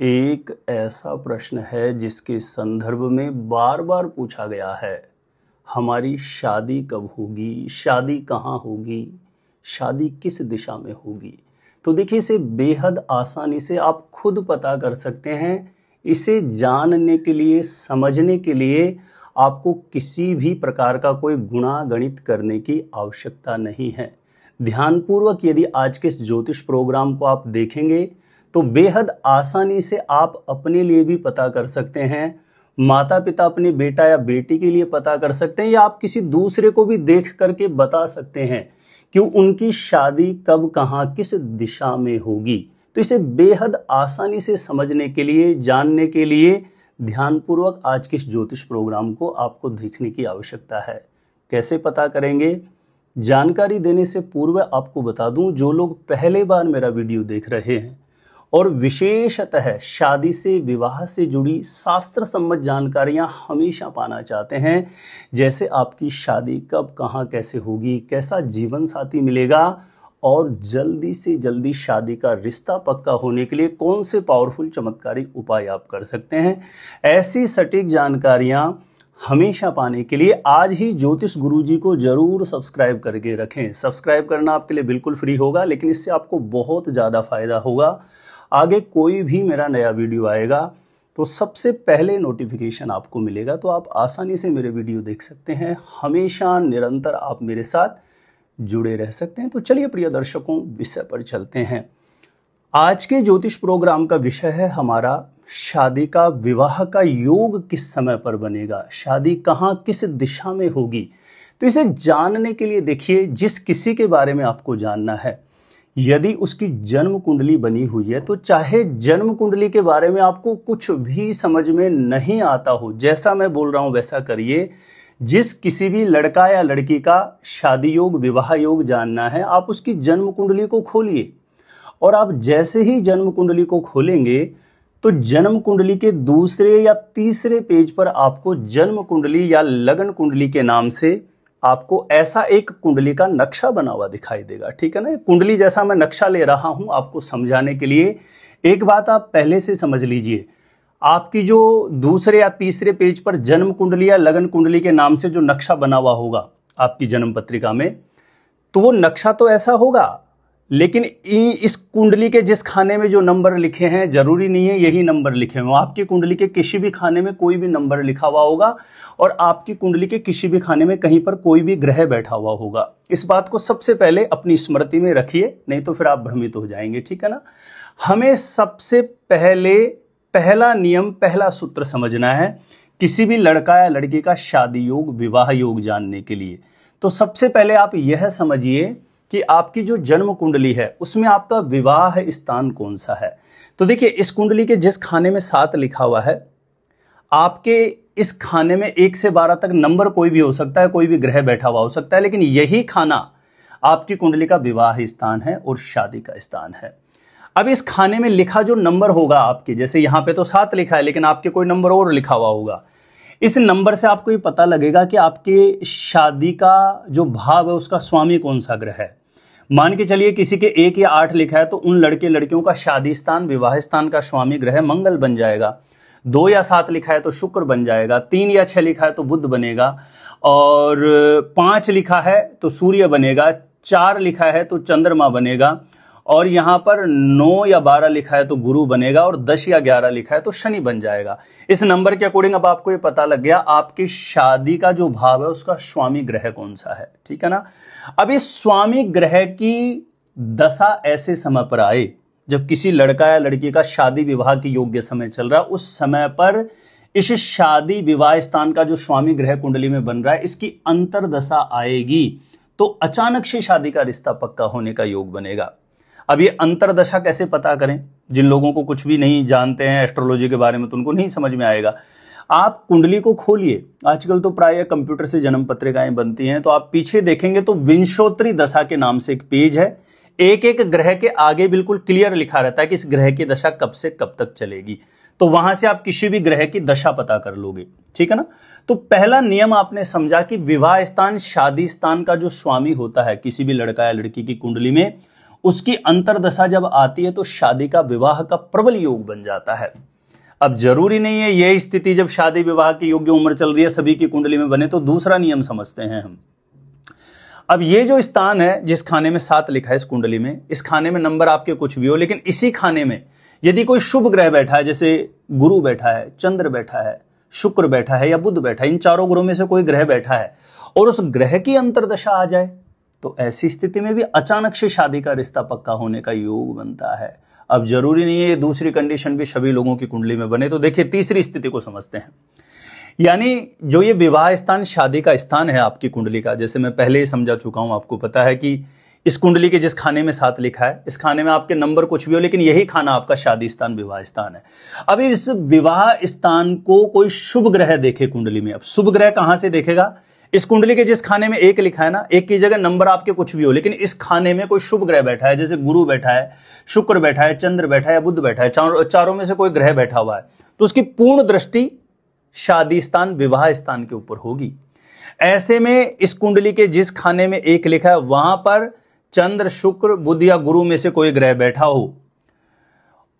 एक ऐसा प्रश्न है जिसके संदर्भ में बार बार पूछा गया है, हमारी शादी कब होगी, शादी कहाँ होगी, शादी किस दिशा में होगी। तो देखिए, इसे बेहद आसानी से आप खुद पता कर सकते हैं। इसे जानने के लिए, समझने के लिए आपको किसी भी प्रकार का कोई गुणा गणित करने की आवश्यकता नहीं है। ध्यानपूर्वक यदि आज के इस ज्योतिष प्रोग्राम को आप देखेंगे तो बेहद आसानी से आप अपने लिए भी पता कर सकते हैं, माता पिता अपने बेटा या बेटी के लिए पता कर सकते हैं, या आप किसी दूसरे को भी देख करके बता सकते हैं कि उनकी शादी कब, कहां, किस दिशा में होगी। तो इसे बेहद आसानी से समझने के लिए, जानने के लिए ध्यानपूर्वक आज के इस ज्योतिष प्रोग्राम को आपको देखने की आवश्यकता है। कैसे पता करेंगे? जानकारी देने से पूर्व आपको बता दूं, जो लोग पहले बार मेरा वीडियो देख रहे हैं और विशेषतः शादी से, विवाह से जुड़ी शास्त्र सम्मत जानकारियां हमेशा पाना चाहते हैं, जैसे आपकी शादी कब, कहां, कैसे होगी, कैसा जीवन साथी मिलेगा और जल्दी से जल्दी शादी का रिश्ता पक्का होने के लिए कौन से पावरफुल चमत्कारिक उपाय आप कर सकते हैं, ऐसी सटीक जानकारियां हमेशा पाने के लिए आज ही ज्योतिष गुरुजी को जरूर सब्सक्राइब करके रखें। सब्सक्राइब करना आपके लिए बिल्कुल फ्री होगा, लेकिन इससे आपको बहुत ज़्यादा फायदा होगा। आगे कोई भी मेरा नया वीडियो आएगा तो सबसे पहले नोटिफिकेशन आपको मिलेगा, तो आप आसानी से मेरे वीडियो देख सकते हैं। हमेशा निरंतर आप मेरे साथ जुड़े रह सकते हैं। तो चलिए प्रिय दर्शकों, विषय पर चलते हैं। आज के ज्योतिष प्रोग्राम का विषय है हमारा शादी का, विवाह का योग किस समय पर बनेगा, शादी कहाँ, किस दिशा में होगी। तो इसे जानने के लिए देखिए, जिस किसी के बारे में आपको जानना है, यदि उसकी जन्म कुंडली बनी हुई है, तो चाहे जन्म कुंडली के बारे में आपको कुछ भी समझ में नहीं आता हो, जैसा मैं बोल रहा हूं वैसा करिए। जिस किसी भी लड़का या लड़की का शादी योग, विवाह योग जानना है, आप उसकी जन्म कुंडली को खोलिए और आप जैसे ही जन्म कुंडली को खोलेंगे तो जन्म कुंडली के दूसरे या तीसरे पेज पर आपको जन्म कुंडली या लगन कुंडली के नाम से आपको ऐसा एक कुंडली का नक्शा बना हुआ दिखाई देगा। ठीक है ना? कुंडली जैसा मैं नक्शा ले रहा हूं आपको समझाने के लिए। एक बात आप पहले से समझ लीजिए, आपकी जो दूसरे या तीसरे पेज पर जन्म कुंडली या लगन कुंडली के नाम से जो नक्शा बना हुआ होगा आपकी जन्म पत्रिका में, तो वो नक्शा तो ऐसा होगा, लेकिन इस कुंडली के जिस खाने में जो नंबर लिखे हैं, जरूरी नहीं है यही नंबर लिखे हुए। आपकी कुंडली के किसी भी खाने में कोई भी नंबर लिखा हुआ होगा और आपकी कुंडली के किसी भी खाने में कहीं पर कोई भी ग्रह बैठा हुआ होगा। इस बात को सबसे पहले अपनी स्मृति में रखिए, नहीं तो फिर आप भ्रमित हो जाएंगे। ठीक है ना? हमें सबसे पहले पहला नियम, पहला सूत्र समझना है किसी भी लड़का या लड़की का शादी योग, विवाह योग जानने के लिए। तो सबसे पहले आप यह समझिए कि आपकी जो जन्म कुंडली है उसमें आपका विवाह स्थान कौन सा है। तो देखिए, इस कुंडली के जिस खाने में 7 लिखा हुआ है, आपके इस खाने में 1 से 12 तक नंबर कोई भी हो सकता है, कोई भी ग्रह बैठा हुआ हो सकता है, लेकिन यही खाना आपकी कुंडली का विवाह स्थान है और शादी का स्थान है। अब इस खाने में लिखा जो नंबर होगा आपके, जैसे यहां पे तो 7 लिखा है, लेकिन आपके कोई नंबर और लिखा हुआ होगा। इस नंबर से आपको ये पता लगेगा कि आपके शादी का जो भाव है उसका स्वामी कौन सा ग्रह है। मान के चलिए किसी के 1 या 8 लिखा है, तो उन लड़के लड़कियों का शादी स्थान, विवाह स्थान का स्वामी ग्रह मंगल बन जाएगा। 2 या 7 लिखा है तो शुक्र बन जाएगा। 3 या 6 लिखा है तो बुध बनेगा, और 5 लिखा है तो सूर्य बनेगा, 4 लिखा है तो चंद्रमा बनेगा, और यहां पर 9 या 12 लिखा है तो गुरु बनेगा, और 10 या 11 लिखा है तो शनि बन जाएगा। इस नंबर के अकॉर्डिंग अब आपको ये पता लग गया आपकी शादी का जो भाव है उसका स्वामी ग्रह कौन सा है। ठीक है ना? अब इस स्वामी ग्रह की दशा ऐसे समय पर आए जब किसी लड़का या लड़की का शादी विवाह की योग्य समय चल रहा है, उस समय पर इस शादी विवाह स्थान का जो स्वामी ग्रह कुंडली में बन रहा है, इसकी अंतरदशा आएगी तो अचानक से शादी का रिश्ता पक्का होने का योग बनेगा। अब ये अंतरदशा कैसे पता करें? जिन लोगों को कुछ भी नहीं जानते हैं एस्ट्रोलॉजी के बारे में, तो उनको नहीं समझ में आएगा। आप कुंडली को खोलिए, आजकल तो प्राय कंप्यूटर से जन्म पत्रिकाएं बनती हैं, तो आप पीछे देखेंगे तो विंशोत्तरी दशा के नाम से एक पेज है। एक एक ग्रह के आगे बिल्कुल क्लियर लिखा रहता है कि इस ग्रह की दशा कब से कब तक चलेगी, तो वहां से आप किसी भी ग्रह की दशा पता कर लोगे। ठीक है ना? तो पहला नियम आपने समझा कि विवाह स्थान, शादी स्थान का जो स्वामी होता है किसी भी लड़का या लड़की की कुंडली में, उसकी अंतर्दशा जब आती है तो शादी का विवाह का प्रबल योग बन जाता है। अब जरूरी नहीं है यह स्थिति जब शादी विवाह की योग्य उम्र चल रही है सभी की कुंडली में बने, तो दूसरा नियम समझते हैं हम। अब ये जो स्थान है जिस खाने में 7 लिखा है इस कुंडली में, इस खाने में नंबर आपके कुछ भी हो, लेकिन इसी खाने में यदि कोई शुभ ग्रह बैठा है, जैसे गुरु बैठा है, चंद्र बैठा है, शुक्र बैठा है या बुध बैठा है, इन चारों ग्रहों में से कोई ग्रह बैठा है और उस ग्रह की अंतर्दशा आ जाए तो ऐसी स्थिति में भी अचानक से शादी का रिश्ता पक्का होने का योग बनता है। अब जरूरी नहीं है ये दूसरी कंडीशन भी सभी लोगों की कुंडली में बने। तो देखिए तीसरी स्थिति को समझते हैं, यानी जो ये विवाह स्थान शादी का स्थान है आपकी कुंडली का, जैसे मैं पहले ही समझा चुका हूं, आपको पता है कि इस कुंडली के जिस खाने में 7 लिखा है, इस खाने में आपके नंबर कुछ भी हो, लेकिन यही खाना आपका शादी स्थान विवाह स्थान है। अब इस विवाह स्थान को कोई शुभ ग्रह देखे कुंडली में, अब शुभ ग्रह कहां से देखेगा? इस कुंडली के जिस खाने में 1 लिखा है ना, 1 की जगह नंबर आपके कुछ भी हो, लेकिन इस खाने में कोई शुभ ग्रह बैठा है, जैसे गुरु बैठा है, शुक्र बैठा है, चंद्र बैठा है या बुध बैठा है, चारों में से कोई ग्रह बैठा हुआ है, तो उसकी पूर्ण दृष्टि शादी स्थान विवाह स्थान के ऊपर होगी। ऐसे में इस कुंडली के जिस खाने में 1 लिखा है वहां पर चंद्र, शुक्र, बुध या गुरु में से कोई ग्रह बैठा हो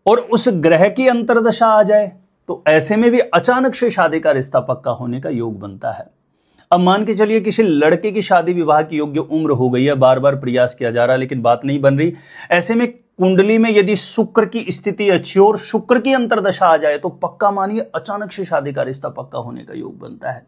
और उस ग्रह की अंतर्दशा आ जाए तो ऐसे में भी अचानक से शादी का रिश्ता पक्का होने का योग बनता है। अब मान के चलिए किसी लड़के की शादी विवाह की योग्य उम्र हो गई है, बार बार प्रयास किया जा रहा है लेकिन बात नहीं बन रही, ऐसे में कुंडली में यदि शुक्र की स्थिति अच्छी हो और शुक्र की अंतर्दशा आ जाए तो पक्का मानिए अचानक से शादी का रिश्ता पक्का होने का योग बनता है।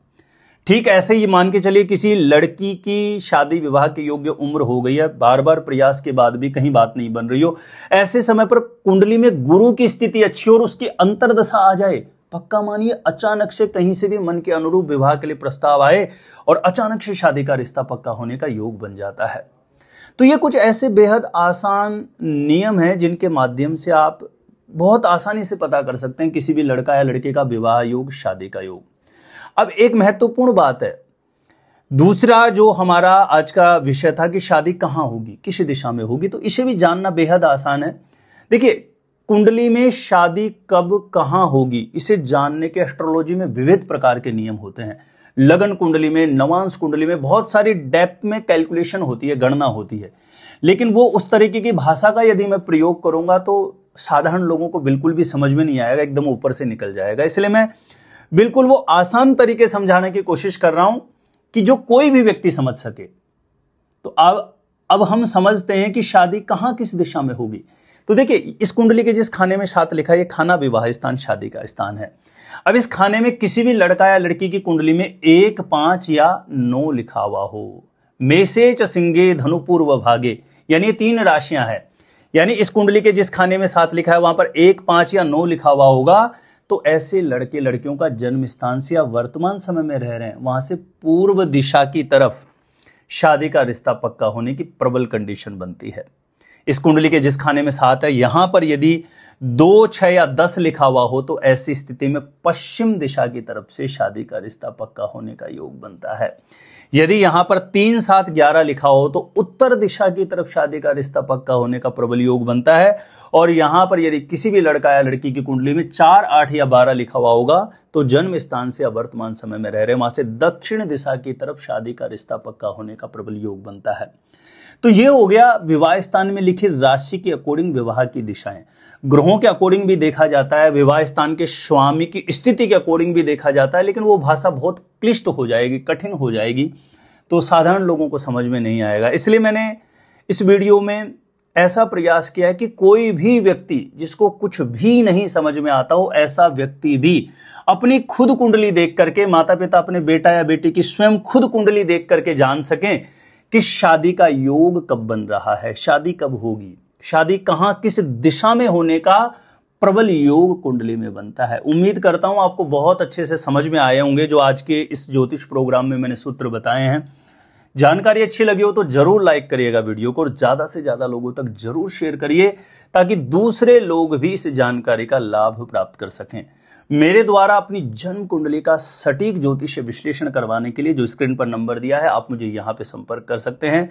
ठीक ऐसे ही मान के चलिए किसी लड़की की शादी विवाह की योग्य उम्र हो गई है, बार बार प्रयास के बाद भी कहीं बात नहीं बन रही हो, ऐसे समय पर कुंडली में गुरु की स्थिति अच्छी और उसकी अंतर्दशा आ जाए, पक्का मानिए अचानक से कहीं से भी मन के अनुरूप विवाह के लिए प्रस्ताव आए और अचानक से शादी का रिश्ता पक्का होने का योग बन जाता है। तो ये कुछ ऐसे बेहद आसान नियम हैं जिनके माध्यम से आप बहुत आसानी से पता कर सकते हैं किसी भी लड़का या लड़के का विवाह योग, शादी का योग। अब एक महत्वपूर्ण बात है, दूसरा जो हमारा आज का विषय था कि शादी कहां होगी, किस दिशा में होगी, तो इसे भी जानना बेहद आसान है। देखिए कुंडली में शादी कब कहां होगी इसे जानने के एस्ट्रोलॉजी में विविध प्रकार के नियम होते हैं। लगन कुंडली में, नवांश कुंडली में बहुत सारी डेप्थ में कैलकुलेशन होती है, गणना होती है, लेकिन वो उस तरीके की भाषा का यदि मैं प्रयोग करूंगा तो साधारण लोगों को बिल्कुल भी समझ में नहीं आएगा, एकदम ऊपर से निकल जाएगा। इसलिए मैं बिल्कुल वो आसान तरीके समझाने की कोशिश कर रहा हूं कि जो कोई भी व्यक्ति समझ सके। तो अब हम समझते हैं कि शादी कहां किस दिशा में होगी। तो देखिए इस कुंडली के जिस खाने में 7 लिखा है, ये खाना विवाह स्थान शादी का स्थान है। अब इस खाने में किसी भी लड़का या लड़की की कुंडली में 1, 5 या 9 लिखा हुआ हो, मेषे च सिंगे धनु पूर्व भागे, यानी 3 राशियां हैं, यानी इस कुंडली के जिस खाने में 7 लिखा है वहां पर 1, 5 या 9 लिखा हुआ होगा, तो ऐसे लड़के लड़कियों का जन्म स्थान से या वर्तमान समय में रह रहे हैं वहां से पूर्व दिशा की तरफ शादी का रिश्ता पक्का होने की प्रबल कंडीशन बनती है। इस कुंडली के जिस खाने में 7 है, यहां पर यदि 2, 6 या 10 लिखा हुआ हो तो ऐसी स्थिति में पश्चिम दिशा की तरफ से शादी का रिश्ता पक्का होने का योग बनता है। यदि यहां पर 3, 7, 11 लिखा हो तो उत्तर दिशा की तरफ शादी का रिश्ता पक्का होने का प्रबल योग बनता है। और यहां पर यदि किसी भी लड़का या लड़की की कुंडली में 4, 8 या 12 लिखा हुआ होगा तो जन्म स्थान से या वर्तमान समय में रह रहे वहां से दक्षिण दिशा की तरफ शादी का रिश्ता पक्का होने का प्रबल योग बनता है। तो ये हो गया विवाह स्थान में लिखी राशि के अकॉर्डिंग विवाह की दिशाएं। ग्रहों के अकॉर्डिंग भी देखा जाता है, विवाह स्थान के स्वामी की स्थिति के अकॉर्डिंग भी देखा जाता है, लेकिन वो भाषा बहुत क्लिष्ट हो जाएगी, कठिन हो जाएगी, तो साधारण लोगों को समझ में नहीं आएगा। इसलिए मैंने इस वीडियो में ऐसा प्रयास किया है कि कोई भी व्यक्ति जिसको कुछ भी नहीं समझ में आता हो, ऐसा व्यक्ति भी अपनी खुद कुंडली देख करके, माता पिता अपने बेटा या बेटी की स्वयं खुद कुंडली देख करके जान सकें कि शादी का योग कब बन रहा है, शादी कब होगी, शादी कहां किस दिशा में होने का प्रबल योग कुंडली में बनता है। उम्मीद करता हूं आपको बहुत अच्छे से समझ में आए होंगे जो आज के इस ज्योतिष प्रोग्राम में मैंने सूत्र बताए हैं। जानकारी अच्छी लगी हो तो जरूर लाइक करिएगा वीडियो को और ज्यादा से ज्यादा लोगों तक जरूर शेयर करिए ताकि दूसरे लोग भी इस जानकारी का लाभ प्राप्त कर सकें। मेरे द्वारा अपनी जन्म कुंडली का सटीक ज्योतिष विश्लेषण करवाने के लिए जो स्क्रीन पर नंबर दिया है आप मुझे यहां पे संपर्क कर सकते हैं,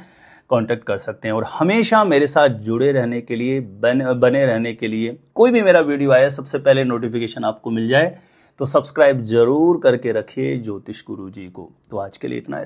कांटेक्ट कर सकते हैं। और हमेशा मेरे साथ जुड़े रहने के लिए, बने रहने के लिए, कोई भी मेरा वीडियो आया सबसे पहले नोटिफिकेशन आपको मिल जाए तो सब्सक्राइब जरूर करके रखिए ज्योतिष गुरु जी को। तो आज के लिए इतना है।